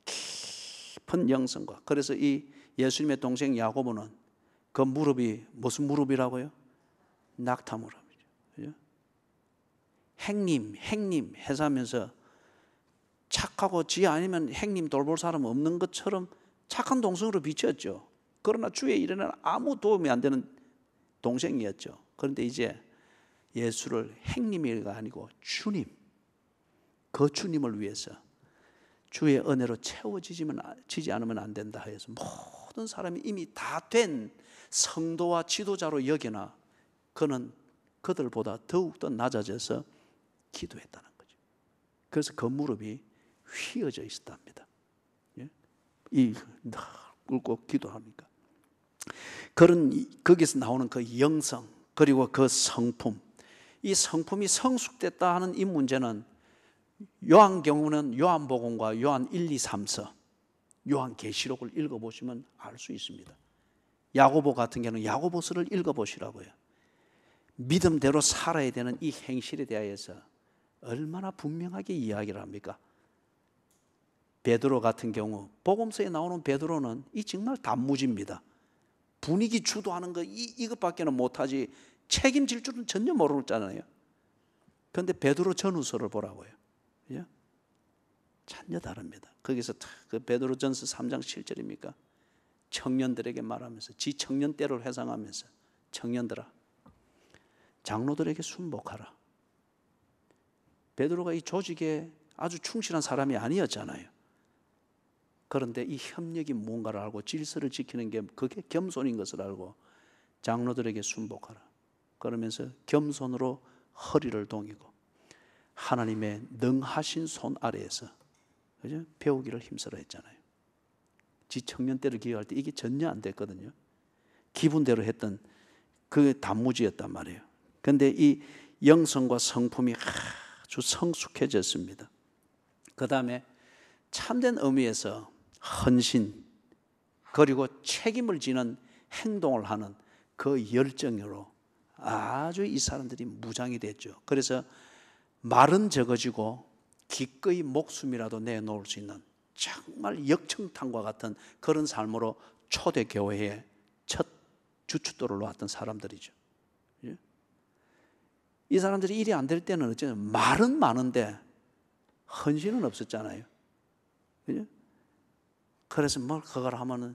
깊은 영성과, 그래서 이 예수님의 동생 야고보는 그 무릎이 무슨 무릎이라고요? 낙타 무릎이죠. 그죠? 행님 해서 하면서 착하고 지 아니면 행님 돌볼 사람 없는 것처럼 착한 동생으로 비쳤죠. 그러나 주의 일에는 아무 도움이 안 되는 동생이었죠. 그런데 이제 예수를 행님이가 아니고 주님, 그 주님을 위해서 주의 은혜로 채워지지 않으면 안 된다 해서 모든 사람이 이미 다 된 성도와 지도자로 여기나 그는 그들보다 더욱더 낮아져서 기도했다는 거죠. 그래서 그 무릎이 휘어져 있었답니다. 꿇고 기도하니까. 거기서 나오는 그 영성, 그리고 그 성품, 이 성품이 성숙됐다 하는 이 문제는 요한경우는 요한복음과 요한 1, 2, 3서, 요한계시록을 읽어보시면 알 수 있습니다. 야고보 같은 경우는 야고보서를 읽어보시라고요. 믿음대로 살아야 되는 이 행실에 대하여서 얼마나 분명하게 이야기를 합니까? 베드로 같은 경우, 복음서에 나오는 베드로는 이 정말 단무지입니다. 분위기 주도하는 거 이것밖에는 못하지 책임질 줄은 전혀 모르잖아요. 그런데 베드로 전후서를 보라고요. 그죠? 전혀 다릅니다. 거기서 그 베드로전서 3장 7절입니까? 청년들에게 말하면서 지 청년 때를 회상하면서 청년들아 장로들에게 순복하라. 베드로가 이 조직에 아주 충실한 사람이 아니었잖아요. 그런데 이 협력이 뭔가를 알고 질서를 지키는 게 그게 겸손인 것을 알고 장로들에게 순복하라. 그러면서 겸손으로 허리를 동이고 하나님의 능하신 손 아래에서, 그죠? 배우기를 힘쓰라 했잖아요. 지 청년 때를 기억할 때 이게 전혀 안 됐거든요. 기분대로 했던 그 단무지였단 말이에요. 그런데 이 영성과 성품이 아주 성숙해졌습니다. 그 다음에 참된 의미에서 헌신 그리고 책임을 지는 행동을 하는 그 열정으로 아주 이 사람들이 무장이 됐죠. 그래서 말은 적어지고 기꺼이 목숨이라도 내놓을 수 있는 정말 역청탕과 같은 그런 삶으로 초대교회의 첫 주춧돌을 놓았던 사람들이죠. 이 사람들이 일이 안 될 때는 어쩌면 말은 많은데 헌신은 없었잖아요. 그죠? 그래서 뭘 그걸 하면은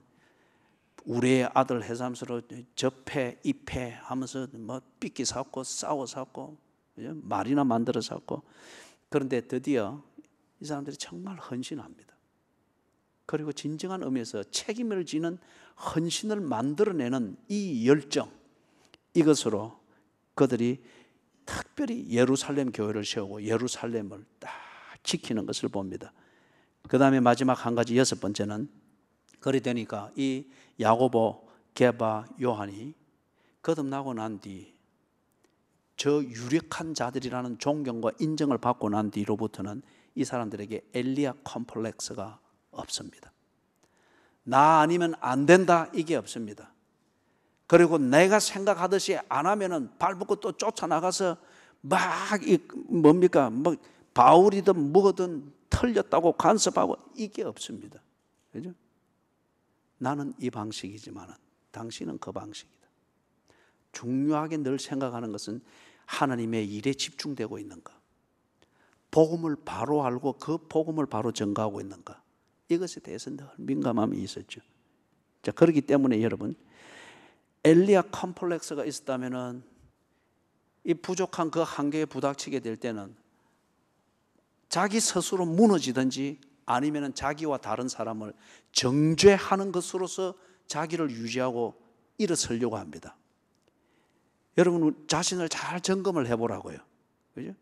우리의 아들 해삼스로 접해 입해 하면서 뭐 삐끼 샀고 싸워 샀고 말이나 만들어 샀고. 그런데 드디어 이 사람들이 정말 헌신합니다. 그리고 진정한 의미에서 책임을 지는 헌신을 만들어내는 이 열정, 이것으로 그들이 특별히 예루살렘 교회를 세우고 예루살렘을 딱 지키는 것을 봅니다. 그 다음에 마지막 한 가지, 여섯 번째는, 그리 되니까 이 야고보, 게바, 요한이 거듭나고 난 뒤 저 유력한 자들이라는 존경과 인정을 받고 난 뒤로부터는 이 사람들에게 엘리야 컴플렉스가 없습니다. 나 아니면 안 된다, 이게 없습니다. 그리고 내가 생각하듯이 안 하면은 발붙고 또 쫓아나가서 막 뭡니까? 뭐 바울이든 뭐든 틀렸다고 간섭하고, 이게 없습니다. 그죠? 나는 이 방식이지만 당신은 그 방식이다. 중요하게 늘 생각하는 것은 하나님의 일에 집중되고 있는가, 복음을 바로 알고 그 복음을 바로 전가하고 있는가, 이것에 대해서 늘 민감함이 있었죠. 자, 그렇기 때문에 여러분, 엘리야 컴플렉스가 있었다면은 이 부족한 그 한계에 부닥치게 될 때는 자기 스스로 무너지든지 아니면은 자기와 다른 사람을 정죄하는 것으로서 자기를 유지하고 일어서려고 합니다. 여러분 자신을 잘 점검을 해보라고요. 그죠?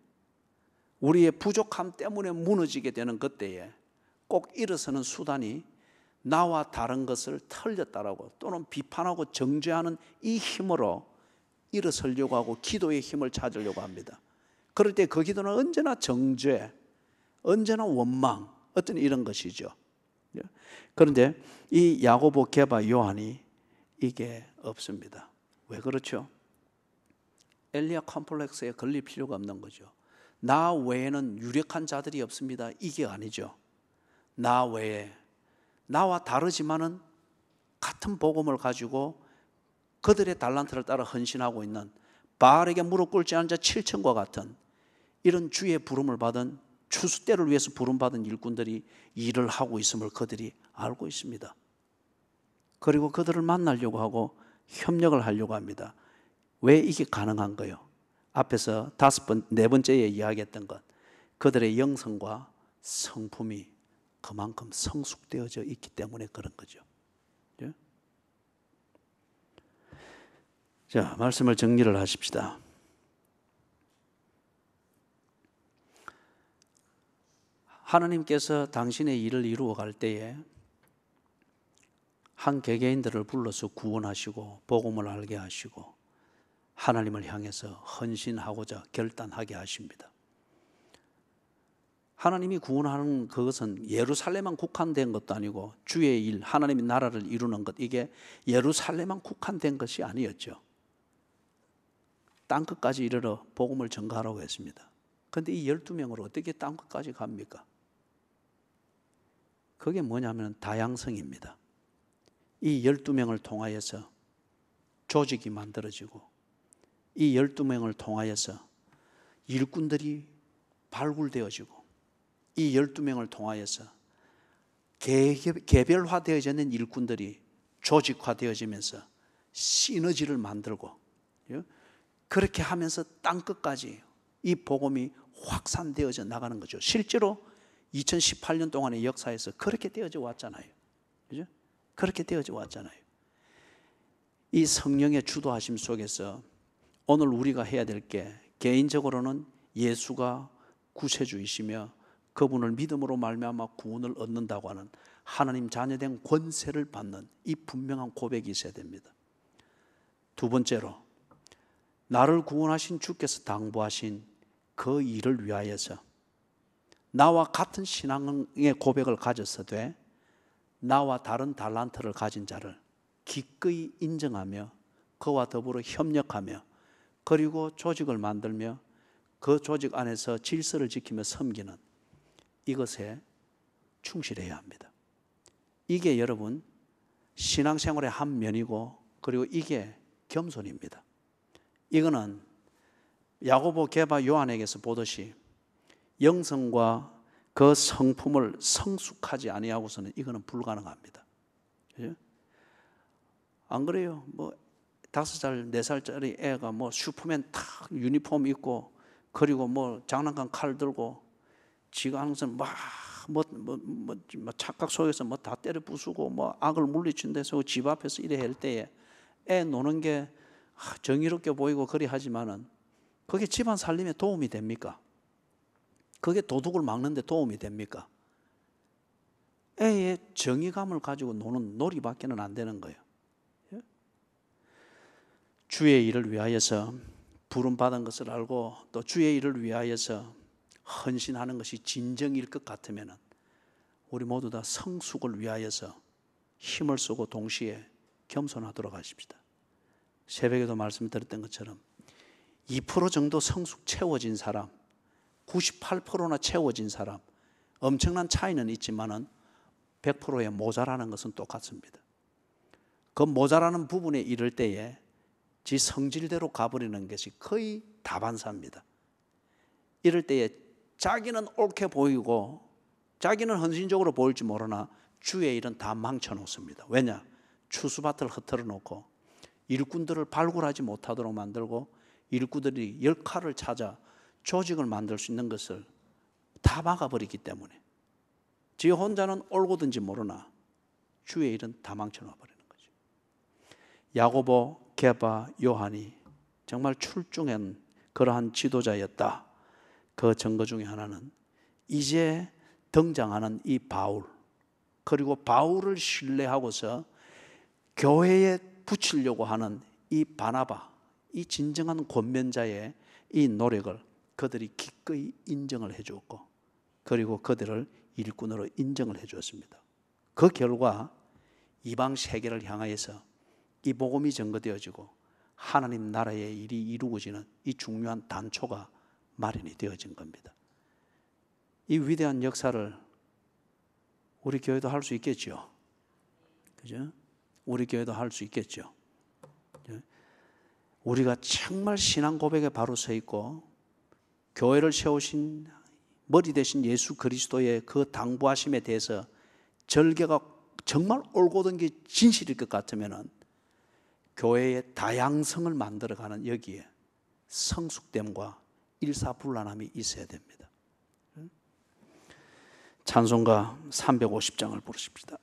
우리의 부족함 때문에 무너지게 되는 그때에 꼭 일어서는 수단이 나와 다른 것을 틀렸다라고 또는 비판하고 정죄하는 이 힘으로 일어서려고 하고 기도의 힘을 찾으려고 합니다. 그럴 때 그 기도는 언제나 정죄, 언제나 원망, 어떤 이런 것이죠. 그런데 이 야고보, 게바, 요한이 이게 없습니다. 왜 그렇죠? 엘리야 컴플렉스에 걸릴 필요가 없는 거죠. 나 외에는 유력한 자들이 없습니다, 이게 아니죠. 나 외에 나와 다르지만은 같은 복음을 가지고 그들의 달란트를 따라 헌신하고 있는, 바알에게 무릎 꿇지 않은 자 7천과 같은 이런 주의 부름을 받은, 추수때를 위해서 부름받은 일꾼들이 일을 하고 있음을 그들이 알고 있습니다. 그리고 그들을 만나려고 하고 협력을 하려고 합니다. 왜 이게 가능한 거예요? 앞에서 네 번째에 이야기했던 것, 그들의 영성과 성품이 그만큼 성숙되어져 있기 때문에 그런 거죠. 자, 말씀을 정리를 하십시다. 하나님께서 당신의 일을 이루어 갈 때에 한 개개인들을 불러서 구원하시고 복음을 알게 하시고 하나님을 향해서 헌신하고자 결단하게 하십니다. 하나님이 구원하는 그것은 예루살렘만 국한된 것도 아니고 주의 일, 하나님의 나라를 이루는 것, 이게 예루살렘만 국한된 것이 아니었죠. 땅끝까지 이르러 복음을 전가하라고 했습니다. 그런데 이 12명으로 어떻게 땅끝까지 갑니까? 그게 뭐냐면 다양성입니다. 이 12명을 통하여서 조직이 만들어지고 이 12명을 통하여서 일꾼들이 발굴되어지고 이 12명을 통하여서 개별화되어져 있는 일꾼들이 조직화되어지면서 시너지를 만들고, 그렇게 하면서 땅끝까지 이 복음이 확산되어져 나가는 거죠. 실제로 2018년 동안의 역사에서 그렇게 되어져 왔잖아요. 그죠? 그렇게 되어져 왔잖아요. 이 성령의 주도하심 속에서 오늘 우리가 해야 될 게, 개인적으로는 예수가 구세주이시며 그분을 믿음으로 말미암아 구원을 얻는다고 하는 하나님 자녀된 권세를 받는 이 분명한 고백이 있어야 됩니다. 두 번째로, 나를 구원하신 주께서 당부하신 그 일을 위하여서 나와 같은 신앙의 고백을 가졌어도 나와 다른 달란트를 가진 자를 기꺼이 인정하며 그와 더불어 협력하며 그리고 조직을 만들며 그 조직 안에서 질서를 지키며 섬기는 이것에 충실해야 합니다. 이게 여러분 신앙생활의 한 면이고, 그리고 이게 겸손입니다. 이거는 야고보, 게바, 요한에게서 보듯이 영성과 그 성품을 성숙하지 아니하고서는 이거는 불가능합니다. 그죠? 안 그래요? 뭐 5살, 4살짜리 애가 뭐 슈퍼맨 탁 유니폼 입고 그리고 뭐 장난감 칼 들고 지가 항상 뭐 착각 속에서 뭐 다 때려 부수고 뭐 악을 물리친 데서 집 앞에서 이래 할 때에 애 노는 게 정의롭게 보이고 그리 하지만은 그게 집안 살림에 도움이 됩니까? 그게 도둑을 막는 데 도움이 됩니까? 애의 정의감을 가지고 노는 놀이밖에는 안 되는 거예요. 주의 일을 위하여서 부름받은 것을 알고 또 주의 일을 위하여서 헌신하는 것이 진정일 것 같으면 우리 모두 다 성숙을 위하여서 힘을 쓰고 동시에 겸손하도록 하십시다. 새벽에도 말씀드렸던 것처럼 2% 정도 성숙 채워진 사람, 98%나 채워진 사람, 엄청난 차이는 있지만은 100%의 모자라는 것은 똑같습니다. 그 모자라는 부분에 이를 때에 지 성질대로 가버리는 것이 거의 다반사입니다. 이럴 때에 자기는 옳게 보이고 자기는 헌신적으로 보일지 모르나 주의 일은 다 망쳐놓습니다. 왜냐? 추수밭을 흩어져 놓고 일꾼들을 발굴하지 못하도록 만들고 일꾼들이 역할을 찾아 조직을 만들 수 있는 것을 다 막아버리기 때문에 지 혼자는 옳고든지 모르나 주의 일은 다 망쳐놔버리는 거죠. 야고보, 게바, 요한이 정말 출중한 그러한 지도자였다. 그 증거 중에 하나는 이제 등장하는 이 바울, 그리고 바울을 신뢰하고서 교회에 붙이려고 하는 이 바나바, 이 진정한 권면자의 이 노력을 그들이 기꺼이 인정을 해 주었고, 그리고 그들을 일꾼으로 인정을 해 주었습니다. 그 결과 이방 세계를 향하여서 이 복음이 전거되어지고 하나님 나라의 일이 이루어지는 이 중요한 단초가 마련이 되어진 겁니다. 이 위대한 역사를 우리 교회도 할 수 있겠죠. 그죠? 우리 교회도 할 수 있겠죠. 우리가 정말 신앙 고백에 바로 서 있고 교회를 세우신 머리 되신 예수 그리스도의 그 당부하심에 대해서 절개가 정말 옳고든 게 진실일 것 같으면은 교회의 다양성을 만들어가는 여기에 성숙됨과 일사불란함이 있어야 됩니다. 찬송가 350장을 부르십시다.